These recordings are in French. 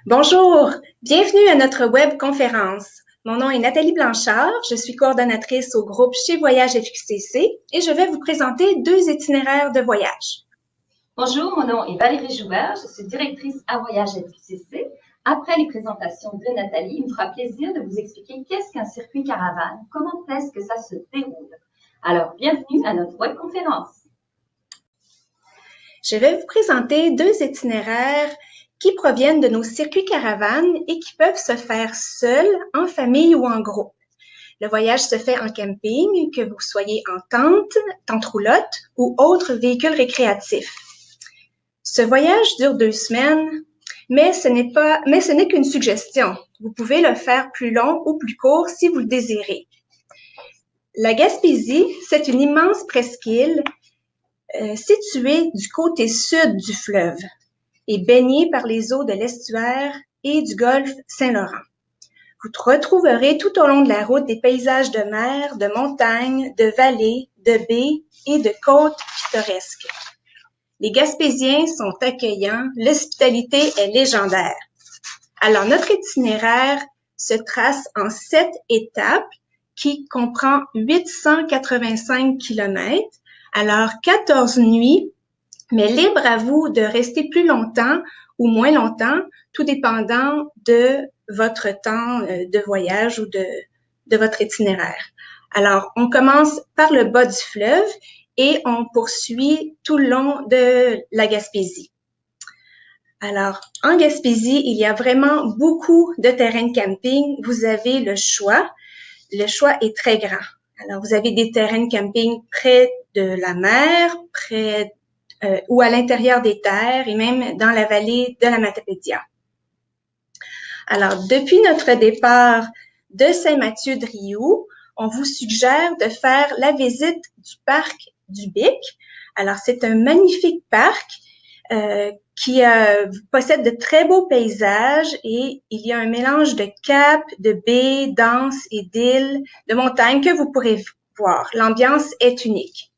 Bonjour, bienvenue à notre web conférence. Mon nom est Nathalie Blanchard, je suis coordonnatrice au groupe chez Voyage FQCC et je vais vous présenter deux itinéraires de voyage. Bonjour, mon nom est Valérie Joubert, je suis directrice à Voyage FQCC. Après les présentations de Nathalie, il me fera plaisir de vous expliquer qu'est-ce qu'un circuit caravane, comment est-ce que ça se déroule. Alors, bienvenue à notre web conférence. Je vais vous présenter deux itinéraires qui proviennent de nos circuits caravanes et qui peuvent se faire seuls, en famille ou en groupe. Le voyage se fait en camping, que vous soyez en tente roulotte ou autre véhicule récréatif. Ce voyage dure 2 semaines, mais ce n'est qu'une suggestion. Vous pouvez le faire plus long ou plus court si vous le désirez. La Gaspésie, c'est une immense presqu'île située du côté sud du fleuve et baignée par les eaux de l'estuaire et du golfe Saint-Laurent. Vous retrouverez tout au long de la route des paysages de mer, de montagnes, de vallées, de baies et de côtes pittoresques. Les Gaspésiens sont accueillants, l'hospitalité est légendaire. Alors, notre itinéraire se trace en 7 étapes qui comprend 885 km, alors 14 nuits, mais libre à vous de rester plus longtemps ou moins longtemps, tout dépendant de votre temps de voyage ou de votre itinéraire. Alors, on commence par le bas du fleuve et on poursuit tout le long de la Gaspésie. Alors, en Gaspésie, il y a vraiment beaucoup de terrains de camping. Vous avez le choix. Le choix est très grand. Alors, vous avez des terrains de camping près de la mer, ou à l'intérieur des terres et même dans la vallée de la Matapédia. Alors, depuis notre départ de Saint-Mathieu-de-Rioux, on vous suggère de faire la visite du parc du Bic. Alors, c'est un magnifique parc qui possède de très beaux paysages et il y a un mélange de caps, de baies, d'anses et d'îles, de montagnes que vous pourrez voir. L'ambiance est unique.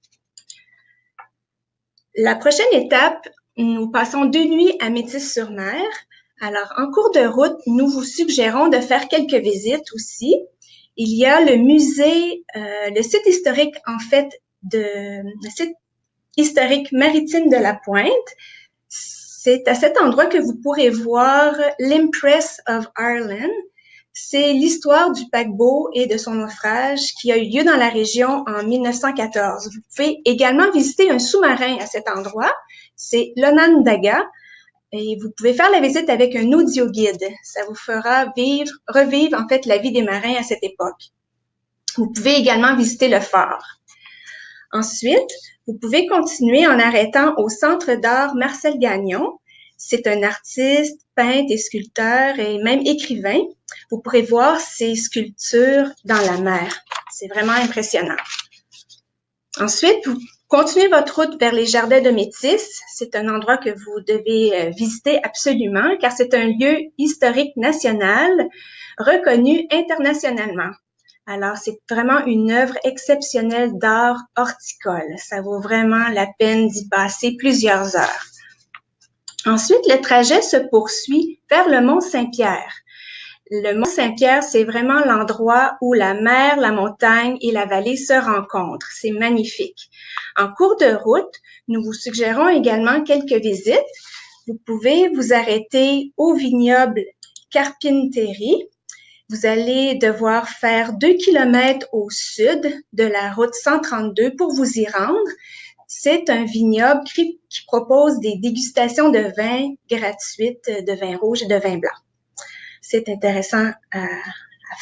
La prochaine étape, nous passons 2 nuits à Métis-sur-Mer. Alors, en cours de route, nous vous suggérons de faire quelques visites aussi. Il y a le musée, le site historique, en fait, le site historique maritime de la Pointe. C'est à cet endroit que vous pourrez voir l'Empress of Ireland. C'est l'histoire du paquebot et de son naufrage qui a eu lieu dans la région en 1914. Vous pouvez également visiter un sous-marin à cet endroit. C'est l'Onondaga. Et vous pouvez faire la visite avec un audio-guide. Ça vous fera revivre en fait la vie des marins à cette époque. Vous pouvez également visiter le phare. Ensuite, vous pouvez continuer en arrêtant au Centre d'art Marcel Gagnon. C'est un artiste, peintre et sculpteur et même écrivain. Vous pourrez voir ses sculptures dans la mer. C'est vraiment impressionnant. Ensuite, vous continuez votre route vers les Jardins de Métis. C'est un endroit que vous devez visiter absolument car c'est un lieu historique national reconnu internationalement. Alors, c'est vraiment une œuvre exceptionnelle d'art horticole. Ça vaut vraiment la peine d'y passer plusieurs heures. Ensuite, le trajet se poursuit vers le Mont Saint-Pierre. Le Mont Saint-Pierre, c'est vraiment l'endroit où la mer, la montagne et la vallée se rencontrent. C'est magnifique. En cours de route, nous vous suggérons également quelques visites. Vous pouvez vous arrêter au vignoble Carpinterie. Vous allez devoir faire 2 kilomètres au sud de la route 132 pour vous y rendre. C'est un vignoble qui propose des dégustations de vins gratuites, de vin rouge et de vin blanc. C'est intéressant à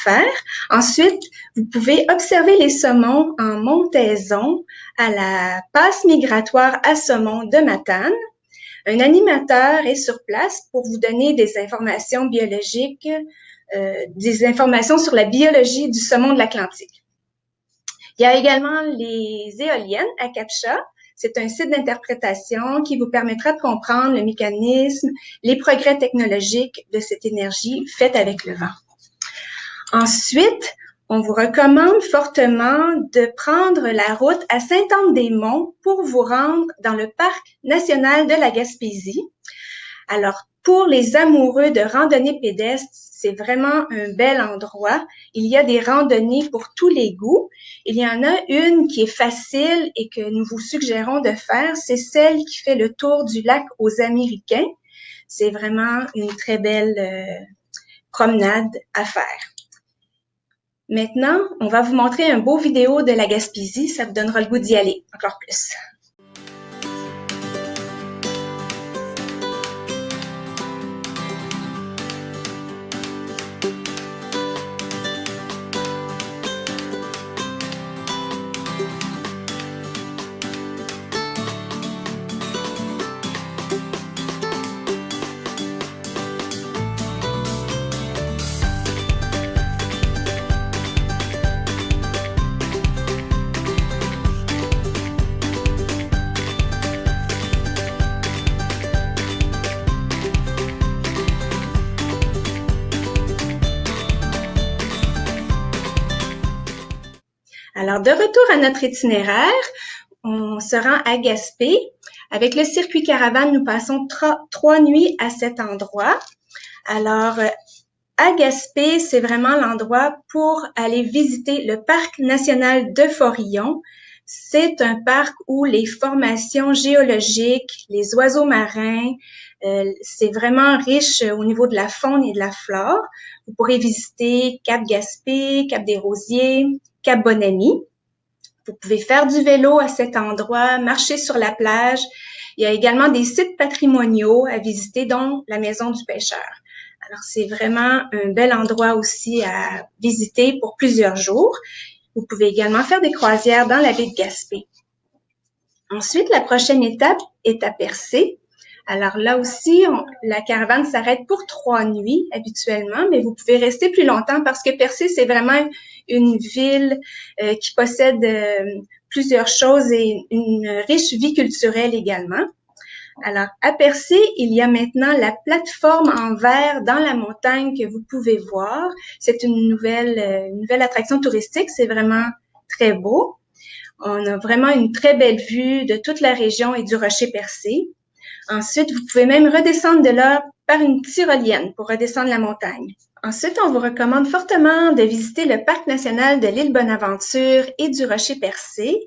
faire. Ensuite, vous pouvez observer les saumons en montaison à la passe migratoire à saumon de Matane. Un animateur est sur place pour vous donner des informations biologiques, des informations sur la biologie du saumon de l'Atlantique. Il y a également les éoliennes à Cap-Chat. C'est un site d'interprétation qui vous permettra de comprendre le mécanisme, les progrès technologiques de cette énergie faite avec le vent. Ensuite, on vous recommande fortement de prendre la route à Sainte-Anne-des-Monts pour vous rendre dans le Parc national de la Gaspésie. Alors, pour les amoureux de randonnée pédestre, c'est vraiment un bel endroit. Il y a des randonnées pour tous les goûts. Il y en a une qui est facile et que nous vous suggérons de faire, c'est celle qui fait le tour du lac aux Américains. C'est vraiment une très belle promenade à faire. Maintenant, on va vous montrer un beau vidéo de la Gaspésie. Ça vous donnera le goût d'y aller encore plus. Alors, de retour à notre itinéraire, on se rend à Gaspé. Avec le circuit caravane, nous passons 3 nuits à cet endroit. Alors, à Gaspé, c'est vraiment l'endroit pour aller visiter le parc national de Forillon. C'est un parc où les formations géologiques, les oiseaux marins, c'est vraiment riche au niveau de la faune et de la flore. Vous pourrez visiter Cap Gaspé, Cap des Rosiers, Cap Bonamy. Vous pouvez faire du vélo à cet endroit, marcher sur la plage. Il y a également des sites patrimoniaux à visiter, dont la Maison du pêcheur. Alors, c'est vraiment un bel endroit aussi à visiter pour plusieurs jours. Vous pouvez également faire des croisières dans la baie de Gaspé. Ensuite, la prochaine étape est à Percé. Alors là aussi, la caravane s'arrête pour 3 nuits habituellement, mais vous pouvez rester plus longtemps parce que Percé, c'est vraiment une ville qui possède plusieurs choses et une riche vie culturelle également. Alors, à Percé, il y a maintenant la plateforme en verre dans la montagne que vous pouvez voir. C'est une nouvelle attraction touristique. C'est vraiment très beau. On a vraiment une très belle vue de toute la région et du rocher Percé. Ensuite, vous pouvez même redescendre de là par une tyrolienne pour redescendre la montagne. Ensuite, on vous recommande fortement de visiter le parc national de l'île Bonaventure et du rocher Percé.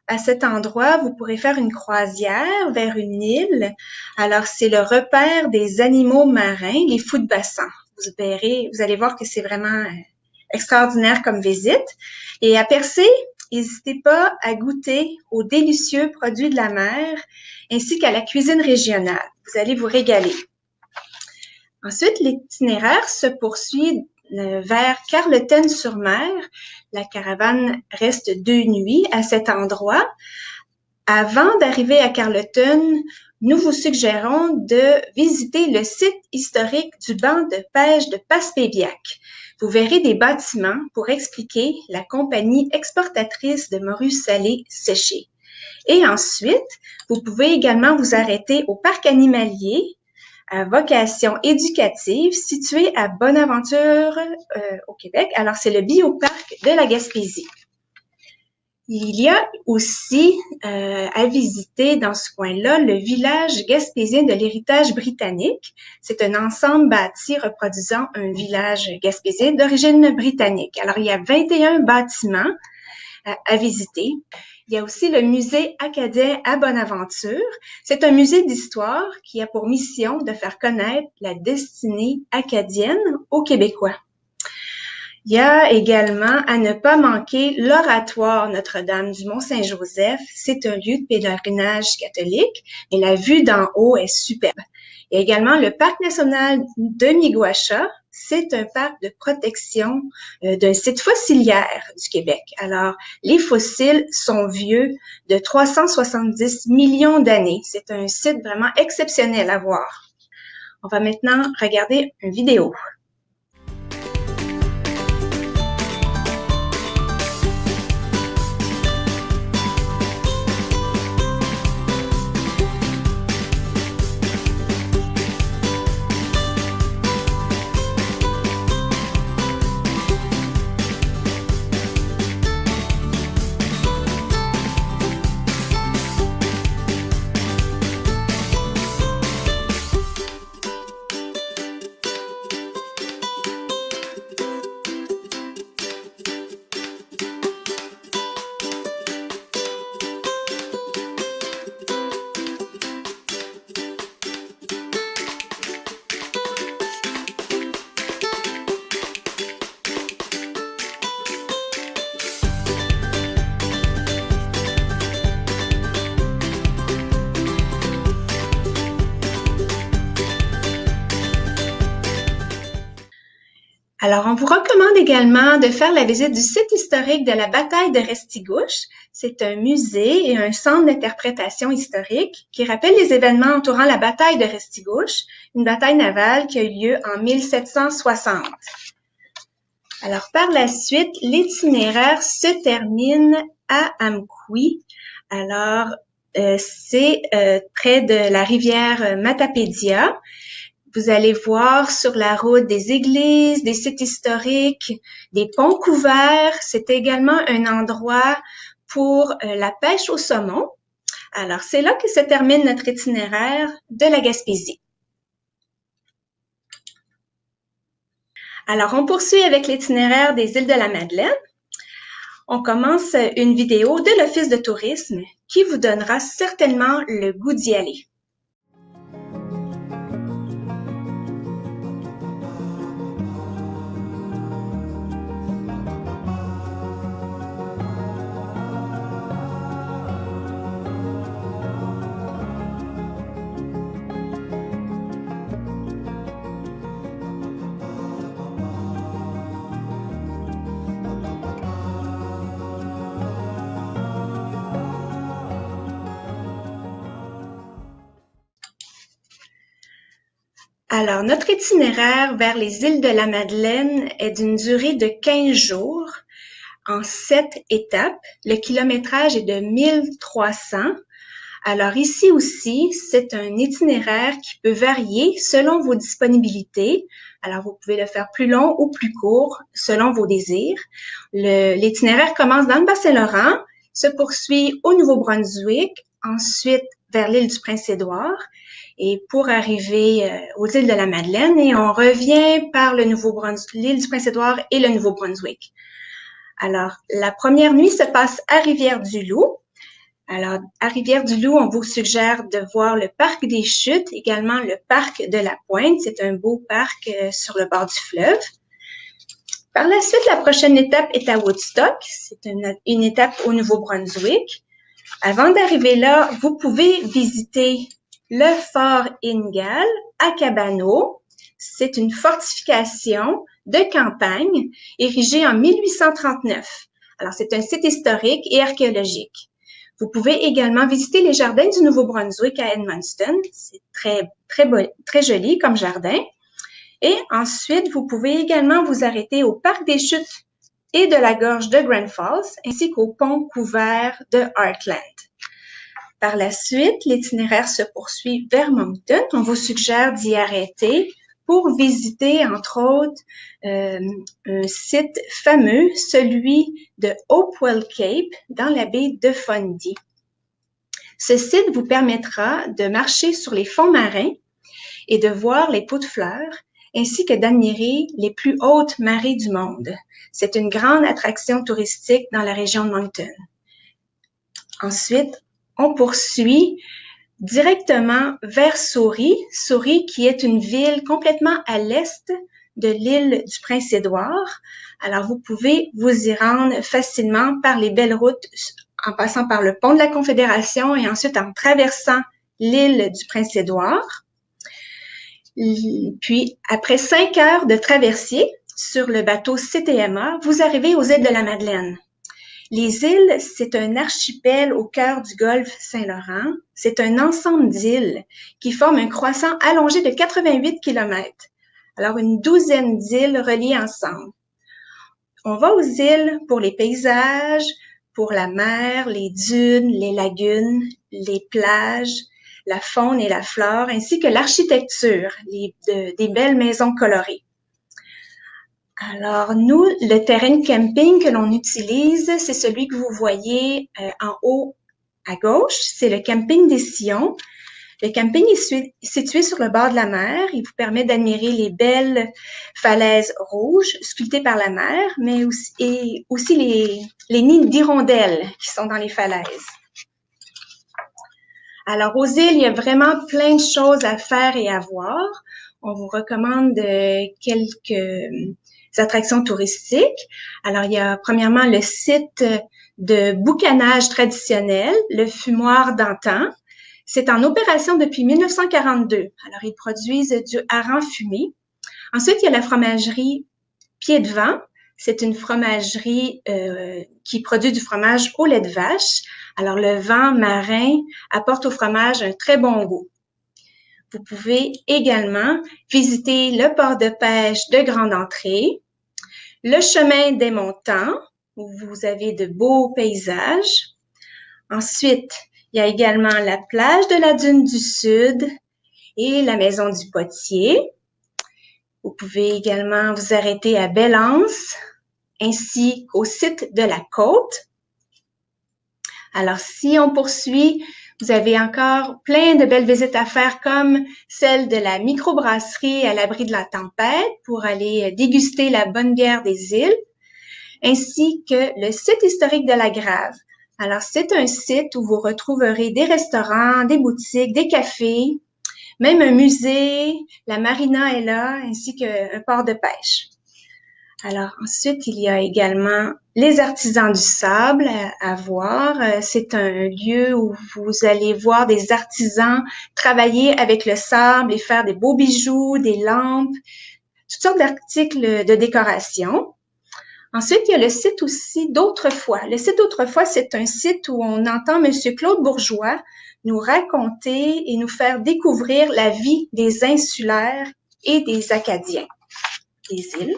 À cet endroit, vous pourrez faire une croisière vers une île. Alors, c'est le repère des animaux marins, les fous de bassin. Vous allez voir que c'est vraiment extraordinaire comme visite. Et à Percé, n'hésitez pas à goûter aux délicieux produits de la mer ainsi qu'à la cuisine régionale. Vous allez vous régaler. Ensuite, l'itinéraire se poursuit vers Carleton-sur-Mer. La caravane reste 2 nuits à cet endroit. Avant d'arriver à Carleton, nous vous suggérons de visiter le site historique du banc de pêche de Passepébiac. Vous verrez des bâtiments pour expliquer la compagnie exportatrice de morue salée séchée. Et ensuite, vous pouvez également vous arrêter au parc animalier à vocation éducative situé à Bonaventure au Québec. Alors, c'est le bioparc de la Gaspésie. Il y a aussi à visiter dans ce coin-là le village gaspésien de l'héritage britannique. C'est un ensemble bâti reproduisant un village gaspésien d'origine britannique. Alors, il y a 21 bâtiments à visiter. Il y a aussi le musée acadien à Bonaventure. C'est un musée d'histoire qui a pour mission de faire connaître la destinée acadienne aux Québécois. Il y a également à ne pas manquer l'oratoire Notre-Dame du Mont-Saint-Joseph. C'est un lieu de pèlerinage catholique et la vue d'en haut est superbe. Il y a également le parc national de Miguacha. C'est un parc de protection d'un site fossilière du Québec. Alors, les fossiles sont vieux de 370 millions d'années. C'est un site vraiment exceptionnel à voir. On va maintenant regarder une vidéo. Alors, on vous recommande également de faire la visite du site historique de la bataille de Restigouche. C'est un musée et un centre d'interprétation historique qui rappelle les événements entourant la bataille de Restigouche, une bataille navale qui a eu lieu en 1760. Alors, par la suite, l'itinéraire se termine à Amqui. Alors, c'est près de la rivière Matapédia. Vous allez voir sur la route des églises, des sites historiques, des ponts couverts. C'est également un endroit pour la pêche au saumon. Alors, c'est là que se termine notre itinéraire de la Gaspésie. Alors, on poursuit avec l'itinéraire des îles de la Madeleine. On commence une vidéo de l'Office de tourisme qui vous donnera certainement le goût d'y aller. Alors, notre itinéraire vers les îles de la Madeleine est d'une durée de 15 jours en 7 étapes. Le kilométrage est de 1300. Alors ici aussi, c'est un itinéraire qui peut varier selon vos disponibilités. Alors, vous pouvez le faire plus long ou plus court selon vos désirs. L'itinéraire commence dans le Bas-Saint-Laurent, se poursuit au Nouveau-Brunswick, ensuite vers l'île du Prince-Édouard et pour arriver aux îles de la Madeleine et on revient par l'île du Prince-Édouard et le Nouveau-Brunswick. Alors, la première nuit se passe à Rivière-du-Loup. Alors, à Rivière-du-Loup, on vous suggère de voir le parc des Chutes, également le parc de la Pointe. C'est un beau parc sur le bord du fleuve. Par la suite, la prochaine étape est à Woodstock. C'est une étape au Nouveau-Brunswick. Avant d'arriver là, vous pouvez visiter le fort Ingal à Cabano. C'est une fortification de campagne érigée en 1839. Alors, c'est un site historique et archéologique. Vous pouvez également visiter les jardins du Nouveau-Brunswick à Edmundston. C'est très joli comme jardin. Et ensuite, vous pouvez également vous arrêter au parc des Chutes et de la gorge de Grand Falls, ainsi qu'au pont couvert de Heartland. Par la suite, l'itinéraire se poursuit vers Moncton. On vous suggère d'y arrêter pour visiter, entre autres, un site fameux, celui de Hopewell Cape, dans la baie de Fundy. Ce site vous permettra de marcher sur les fonds marins et de voir les pots de fleurs, ainsi que d'admirer les plus hautes marées du monde. C'est une grande attraction touristique dans la région de Moncton. Ensuite, on poursuit directement vers Souris. Souris qui est une ville complètement à l'est de l'île du Prince-Édouard. Alors, vous pouvez vous y rendre facilement par les belles routes en passant par le pont de la Confédération et ensuite en traversant l'île du Prince-Édouard. Puis, après 5 heures de traversée sur le bateau CTMA, vous arrivez aux îles de la Madeleine. Les îles, c'est un archipel au cœur du golfe Saint-Laurent. C'est un ensemble d'îles qui forment un croissant allongé de 88 km. Alors, une douzaine d'îles reliées ensemble. On va aux îles pour les paysages, pour la mer, les dunes, les lagunes, les plages, la faune et la flore, ainsi que l'architecture, des belles maisons colorées. Alors, nous, le terrain de camping que l'on utilise, c'est celui que vous voyez en haut à gauche. C'est le camping des Sillons. Le camping est situé sur le bord de la mer. Il vous permet d'admirer les belles falaises rouges sculptées par la mer, mais aussi les nids d'hirondelles qui sont dans les falaises. Alors, aux îles, il y a vraiment plein de choses à faire et à voir. On vous recommande quelques attractions touristiques. Alors, il y a premièrement le site de boucanage traditionnel, le fumoir d'antan. C'est en opération depuis 1942. Alors, ils produisent du hareng fumé. Ensuite, il y a la fromagerie Pied de Vent, c'est une fromagerie qui produit du fromage au lait de vache. Alors, le vent marin apporte au fromage un très bon goût. Vous pouvez également visiter le port de pêche de Grande Entrée, le chemin des Montants, où vous avez de beaux paysages. Ensuite, il y a également la plage de la Dune du Sud et la maison du Potier. Vous pouvez également vous arrêter à Belance, ainsi qu'au site de la Côte. Alors, si on poursuit, vous avez encore plein de belles visites à faire, comme celle de la microbrasserie à l'abri de la tempête pour aller déguster la bonne bière des îles, ainsi que le site historique de la Grave. Alors, c'est un site où vous retrouverez des restaurants, des boutiques, des cafés, même un musée, la marina est là, ainsi qu'un port de pêche. Alors, ensuite, il y a également les artisans du sable à voir. C'est un lieu où vous allez voir des artisans travailler avec le sable et faire des beaux bijoux, des lampes, toutes sortes d'articles de décoration. Ensuite, il y a le site aussi d'Autrefois. Le site d'Autrefois, c'est un site où on entend Monsieur Claude Bourgeois nous raconter et nous faire découvrir la vie des insulaires et des Acadiens des îles.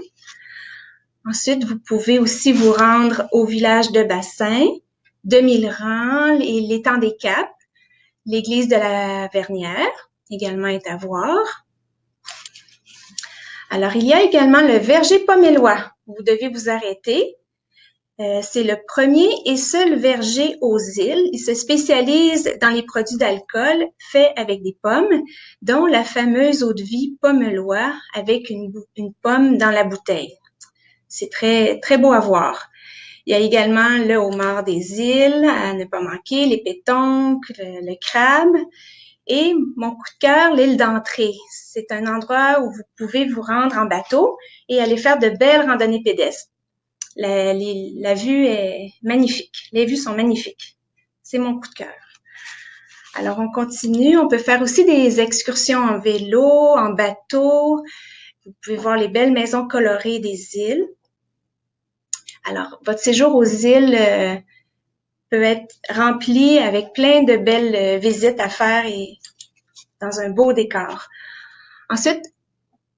Ensuite, vous pouvez aussi vous rendre au village de Bassin, de Millerand et l'étang des Caps. L'église de la Vernière également est à voir. Alors, il y a également le verger Pomélois. Vous devez vous arrêter. C'est le premier et seul verger aux îles. Il se spécialise dans les produits d'alcool faits avec des pommes, dont la fameuse eau-de-vie Pomelois avec une pomme dans la bouteille. C'est très, très beau à voir. Il y a également le homard des îles, à ne pas manquer, les pétoncles, le crabe. Et mon coup de cœur, l'île d'Entrée. C'est un endroit où vous pouvez vous rendre en bateau et aller faire de belles randonnées pédestres. La vue est magnifique. Les vues sont magnifiques. C'est mon coup de cœur. Alors, on continue. On peut faire aussi des excursions en vélo, en bateau. Vous pouvez voir les belles maisons colorées des îles. Alors, votre séjour aux îles peut être rempli avec plein de belles visites à faire et dans un beau décor. Ensuite,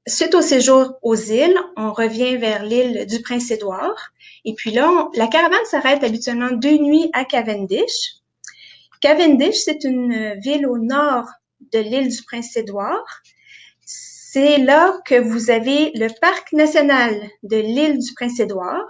suite au séjour aux îles, on revient vers l'île du Prince-Édouard. Et puis là, la caravane s'arrête habituellement 2 nuits à Cavendish. Cavendish, c'est une ville au nord de l'île du Prince-Édouard. C'est là que vous avez le parc national de l'île du Prince-Édouard.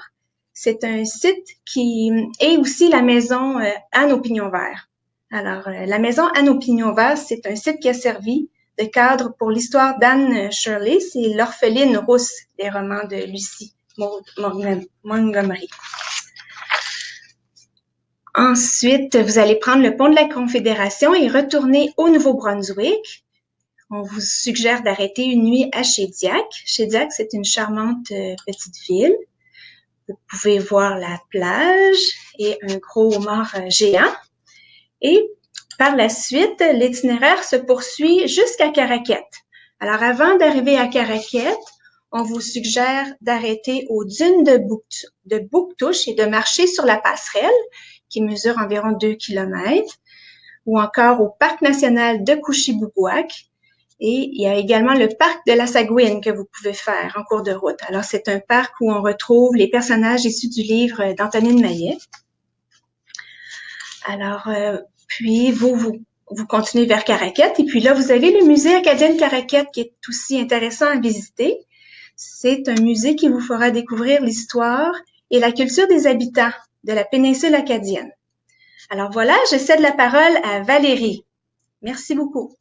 C'est un site qui est aussi la maison Anne aux Pignons Verts. Alors, la maison Anne aux Pignons Verts, c'est un site qui a servi de cadre pour l'histoire d'Anne Shirley. C'est l'orpheline rousse des romans de Lucie Montgomery. Ensuite, vous allez prendre le pont de la Confédération et retourner au Nouveau-Brunswick. On vous suggère d'arrêter une nuit à Shediac. Shediac, c'est une charmante petite ville. Vous pouvez voir la plage et un gros homard géant. Et par la suite, l'itinéraire se poursuit jusqu'à Caraquette. Alors, avant d'arriver à Caraquette, on vous suggère d'arrêter aux dunes de Bouctouche et de marcher sur la passerelle qui mesure environ 2 km, ou encore au parc national de Couchibougouac. Et il y a également le parc de la Sagouine que vous pouvez faire en cours de route. Alors, c'est un parc où on retrouve les personnages issus du livre d'Antonine Maillet. Alors, puis vous continuez vers Caraquette. Et puis là, vous avez le musée acadien de Caraquette qui est aussi intéressant à visiter. C'est un musée qui vous fera découvrir l'histoire et la culture des habitants de la péninsule acadienne. Alors voilà, je cède la parole à Valérie. Merci beaucoup.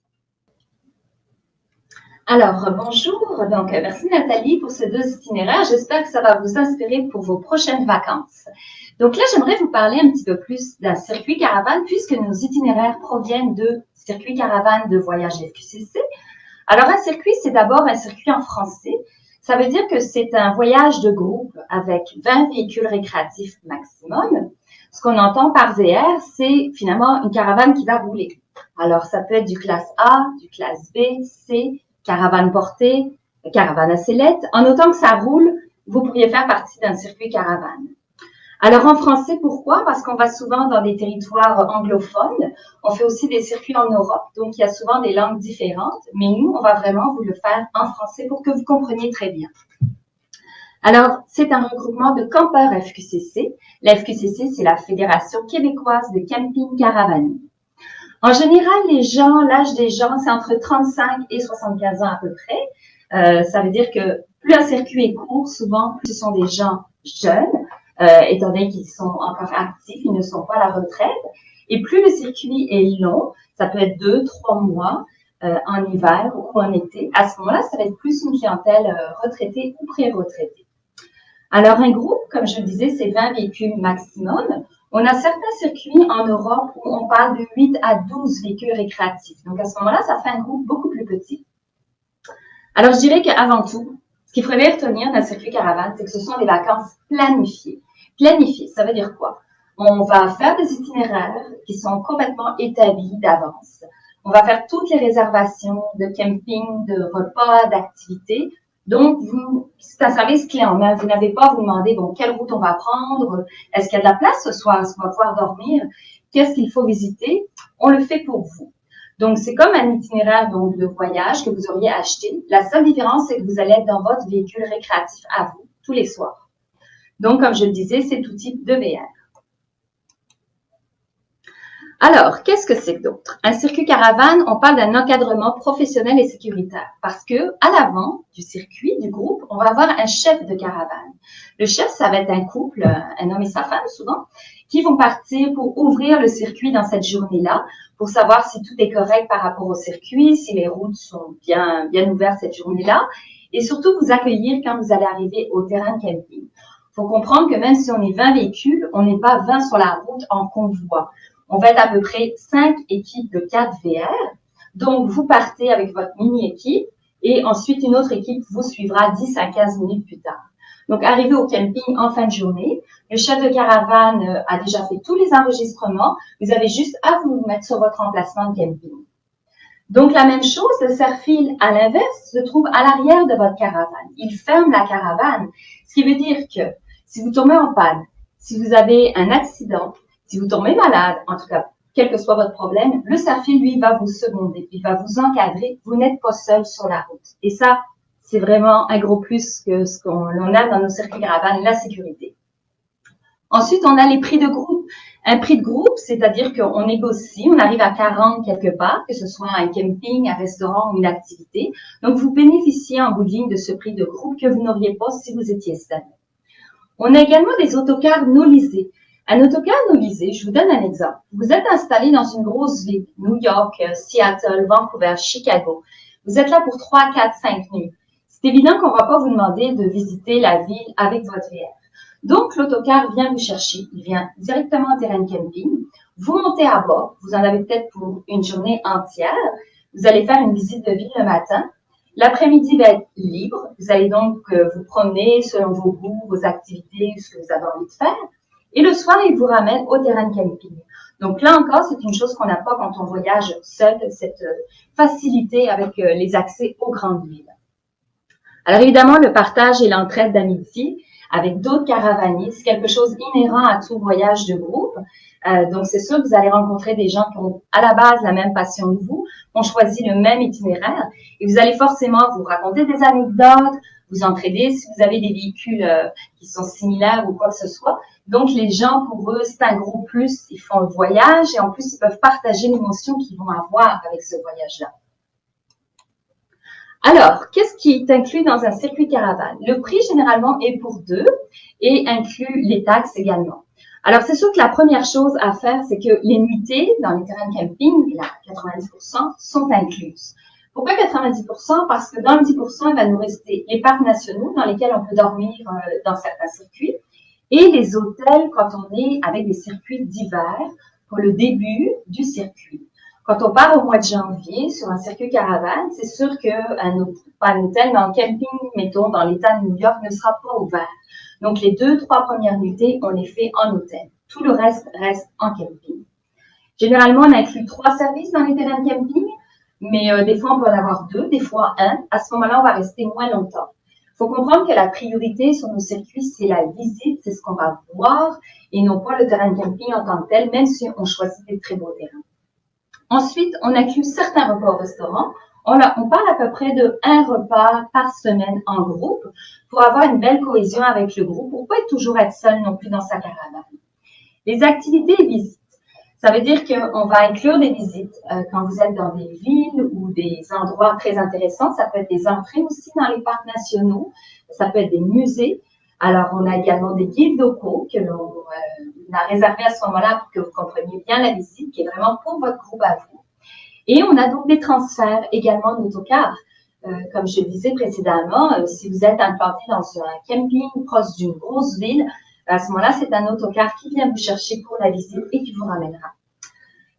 Alors, bonjour. Donc, merci Nathalie pour ces 2 itinéraires. J'espère que ça va vous inspirer pour vos prochaines vacances. Donc là, j'aimerais vous parler un petit peu plus d'un circuit caravane puisque nos itinéraires proviennent de circuit caravane de voyage FQCC. Alors, un circuit, c'est d'abord un circuit en français. Ça veut dire que c'est un voyage de groupe avec 20 véhicules récréatifs maximum. Ce qu'on entend par VR, c'est finalement une caravane qui va rouler. Alors, ça peut être du classe A, du classe B, C, caravane portée, caravane à sellette, en autant que ça roule vous pourriez faire partie d'un circuit caravane. Alors en français, pourquoi? Parce qu'on va souvent dans des territoires anglophones. On fait aussi des circuits en Europe, donc il y a souvent des langues différentes. Mais nous, on va vraiment vous le faire en français pour que vous compreniez très bien. Alors, c'est un regroupement de campeurs FQCC. La FQCC, c'est la Fédération québécoise de camping caravanier. En général, l'âge des gens, c'est entre 35 et 75 ans à peu près. Ça veut dire que plus un circuit est court, souvent, plus ce sont des gens jeunes, étant donné qu'ils sont encore actifs, ils ne sont pas à la retraite. Et plus le circuit est long, ça peut être 2-3 mois en hiver ou en été. À ce moment-là, ça va être plus une clientèle retraitée ou pré-retraitée. Alors, un groupe, comme je le disais, c'est 20 véhicules maximum. On a certains circuits en Europe où on parle de 8 à 12 véhicules récréatifs. Donc, à ce moment-là, ça fait un groupe beaucoup plus petit. Alors, je dirais qu'avant tout, ce qu'il faudrait retenir d'un circuit caravane, c'est que ce sont des vacances planifiées. Planifiées, ça veut dire quoi? On va faire des itinéraires qui sont complètement établis d'avance. On va faire toutes les réservations de camping, de repas, d'activités. Donc, c'est un service clé en main. Vous n'avez pas à vous demander, bon, quelle route on va prendre? Est-ce qu'il y a de la place ce soir? Est-ce qu'on va pouvoir dormir? Qu'est-ce qu'il faut visiter? On le fait pour vous. Donc, c'est comme un itinéraire donc, de voyage que vous auriez acheté. La seule différence, c'est que vous allez être dans votre véhicule récréatif à vous, tous les soirs. Donc, comme je le disais, c'est tout type de VR. Alors, qu'est-ce que c'est que d'autre? Un circuit caravane, on parle d'un encadrement professionnel et sécuritaire parce que à l'avant du circuit, du groupe, on va avoir un chef de caravane. Le chef, ça va être un couple, un homme et sa femme souvent, qui vont partir pour ouvrir le circuit dans cette journée-là, pour savoir si tout est correct par rapport au circuit, si les routes sont bien ouvertes cette journée-là, et surtout vous accueillir quand vous allez arriver au terrain de camping. Il faut comprendre que même si on est 20 véhicules, on n'est pas 20 sur la route en convoi. On va être à peu près 5 équipes de 4 VR. Donc, vous partez avec votre mini-équipe et ensuite une autre équipe vous suivra 10 à 15 minutes plus tard. Donc, arrivé au camping en fin de journée, le chef de caravane a déjà fait tous les enregistrements. Vous avez juste à vous mettre sur votre emplacement de camping. Donc, la même chose, le serre-fil à l'inverse se trouve à l'arrière de votre caravane. Il ferme la caravane, ce qui veut dire que si vous tombez en panne, si vous avez un accident, si vous tombez malade, en tout cas, quel que soit votre problème, le serre-fil, lui, va vous seconder, il va vous encadrer. Vous n'êtes pas seul sur la route. Et ça, c'est vraiment un gros plus que ce qu'on a dans nos circuits caravanes, la sécurité. Ensuite, on a les prix de groupe. Un prix de groupe, c'est-à-dire qu'on négocie, on arrive à 40 quelque part, que ce soit un camping, un restaurant ou une activité. Donc, vous bénéficiez en bout de ligne de ce prix de groupe que vous n'auriez pas si vous étiez seul. On a également des autocars nolisés. Un autocar nolisé, je vous donne un exemple. Vous êtes installé dans une grosse ville, New York, Seattle, Vancouver, Chicago. Vous êtes là pour 3, 4, 5 nuits. C'est évident qu'on ne va pas vous demander de visiter la ville avec votre VR. Donc, l'autocar vient vous chercher. Il vient directement au terrain de camping. Vous montez à bord. Vous en avez peut-être pour une journée entière. Vous allez faire une visite de ville le matin. L'après-midi va être libre. Vous allez donc vous promener selon vos goûts, vos activités, ce que vous avez envie de faire. Et le soir, il vous ramène au terrain de camping. Donc là encore, c'est une chose qu'on n'a pas quand on voyage seul, cette facilité avec les accès aux grandes villes. Alors évidemment, le partage et l'entraide d'amitié avec d'autres caravaniers, c'est quelque chose inhérent à tout voyage de groupe. Donc c'est sûr que vous allez rencontrer des gens qui ont à la base la même passion que vous, ont choisi le même itinéraire, et vous allez forcément vous raconter des anecdotes, vous entraider si vous avez des véhicules qui sont similaires ou quoi que ce soit. Donc, les gens, pour eux, c'est un gros plus. Ils font le voyage et en plus, ils peuvent partager l'émotion qu'ils vont avoir avec ce voyage-là. Alors, qu'est-ce qui est inclus dans un circuit caravane? Le prix, généralement, est pour deux et inclut les taxes également. Alors, c'est sûr que la première chose à faire, c'est que les nuitées dans les terrains de camping, là, 90%, sont incluses. Pourquoi 90%? Parce que dans le 10%, il va nous rester les parcs nationaux dans lesquels on peut dormir dans certains circuits. Et les hôtels quand on est avec des circuits d'hiver pour le début du circuit. Quand on part au mois de janvier sur un circuit caravane, c'est sûr pas un hôtel, mais un camping, mettons, dans l'État de New York, ne sera pas ouvert. Donc, les 2-3 premières nuitées, on les fait en hôtel. Tout le reste en camping. Généralement, on inclut 3 services dans les terrains de camping, mais des fois, on peut en avoir 2, des fois 1. À ce moment-là, on va rester moins longtemps. faut comprendre que la priorité sur nos circuits, c'est la visite, c'est ce qu'on va voir, et non pas le terrain de camping en tant que tel, même si on choisit des très beaux terrains. Ensuite, on inclut certains repas au restaurant. On parle à peu près de 1 repas par semaine en groupe pour avoir une belle cohésion avec le groupe, pour pas toujours être seul non plus dans sa caravane. Les activités et visites. Ça veut dire qu'on va inclure des visites quand vous êtes dans des villes ou des endroits très intéressants. Ça peut être des entrées aussi dans les parcs nationaux. Ça peut être des musées. Alors, on a également des guides locaux que l'on a réservés à ce moment-là pour que vous compreniez bien la visite, qui est vraiment pour votre groupe à vous. Et on a donc des transferts également d'autocars. Comme je le disais précédemment, si vous êtes implanté dans un camping proche d'une grosse ville, à ce moment-là, c'est un autocar qui vient vous chercher pour la visite et qui vous ramènera.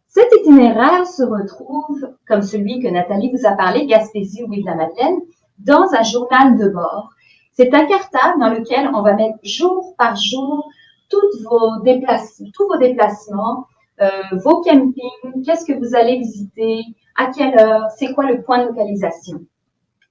Cet itinéraire se retrouve, comme celui que Nathalie vous a parlé, Gaspésie ou Île-de-la-Madeleine, dans un journal de bord. C'est un cartable dans lequel on va mettre jour par jour tous vos déplacements, vos campings, qu'est-ce que vous allez visiter, à quelle heure, c'est quoi le point de localisation.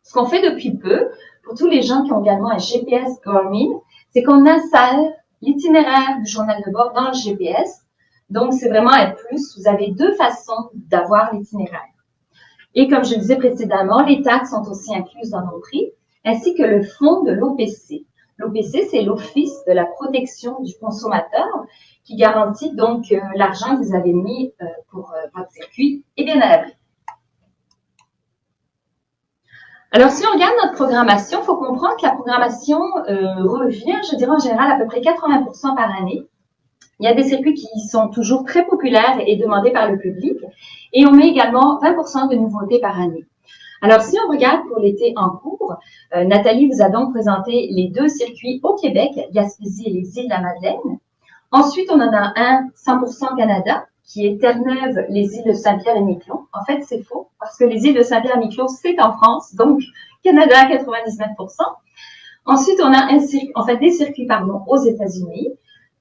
Ce qu'on fait depuis peu, pour tous les gens qui ont également un GPS Garmin, c'est qu'on insère l'itinéraire du journal de bord dans le GPS. Donc, c'est vraiment un plus. Vous avez 2 façons d'avoir l'itinéraire. Et comme je le disais précédemment, les taxes sont aussi incluses dans nos prix, ainsi que le fonds de l'OPC. L'OPC, c'est l'Office de la protection du consommateur qui garantit donc l'argent que vous avez mis pour votre circuit est bien à l'abri. Alors, si on regarde notre programmation, il faut comprendre que la programmation revient, je dirais en général, à peu près 80% par année. Il y a des circuits qui sont toujours très populaires et demandés par le public. Et on met également 20% de nouveautés par année. Alors, si on regarde pour l'été en cours, Nathalie vous a donc présenté les 2 circuits au Québec, Gaspésie et les Îles-de-la-Madeleine. Ensuite, on en a un 100% Canada, qui est Terre-Neuve, les îles de Saint-Pierre et Miquelon. En fait, c'est faux, parce que les îles de Saint-Pierre et Miquelon, c'est en France, donc Canada à 99%. Ensuite, on a des circuits aux États-Unis,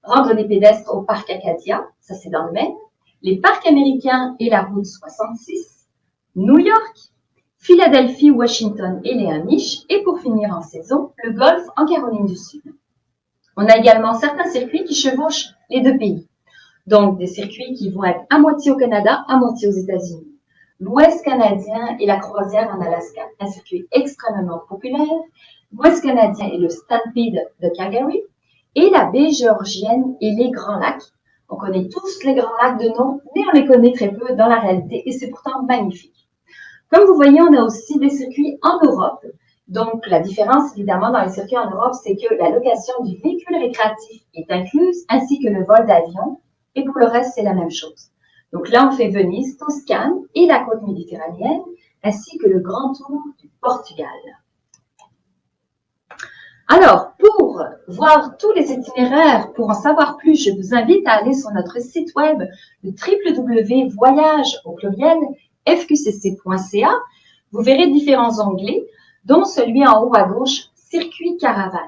randonnée pédestre au parc Acadia, ça c'est dans le Maine, les parcs américains et la route 66, New York, Philadelphie, Washington et les Amish, et pour finir en saison, le golf en Caroline du Sud. On a également certains circuits qui chevauchent les 2 pays. Donc, des circuits qui vont être à moitié au Canada, à moitié aux États-Unis. L'Ouest canadien et la croisière en Alaska, un circuit extrêmement populaire. L'Ouest canadien et le Stampede de Calgary. Et la baie géorgienne et les Grands Lacs. On connaît tous les Grands Lacs de nom, mais on les connaît très peu dans la réalité et c'est pourtant magnifique. Comme vous voyez, on a aussi des circuits en Europe. Donc, la différence, évidemment, dans les circuits en Europe, c'est que la location du véhicule récréatif est incluse, ainsi que le vol d'avion. Et pour le reste, c'est la même chose. Donc là, on fait Venise, Toscane et la côte méditerranéenne, ainsi que le grand tour du Portugal. Alors, pour voir tous les itinéraires, pour en savoir plus, je vous invite à aller sur notre site web, le www.voyage.fqcc.ca. Vous verrez différents onglets, dont celui en haut à gauche, Circuit Caravane.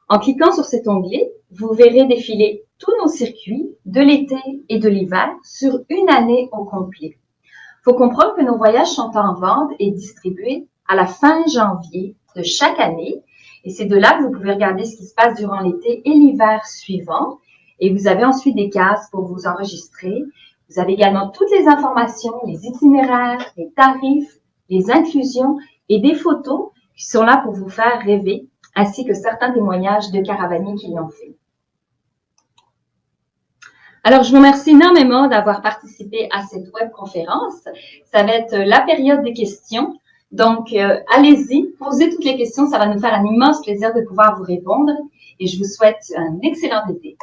En cliquant sur cet onglet, vous verrez défiler tous nos circuits de l'été et de l'hiver sur une année au complet. Il faut comprendre que nos voyages sont en vente et distribués à la fin janvier de chaque année. Et c'est de là que vous pouvez regarder ce qui se passe durant l'été et l'hiver suivant. Et vous avez ensuite des cases pour vous enregistrer. Vous avez également toutes les informations, les itinéraires, les tarifs, les inclusions et des photos qui sont là pour vous faire rêver, ainsi que certains témoignages de caravaniers qui l'ont fait. Alors, je vous remercie énormément d'avoir participé à cette webconférence. Ça va être la période des questions. Donc, allez-y, posez toutes les questions. Ça va nous faire un immense plaisir de pouvoir vous répondre. Et je vous souhaite un excellent été.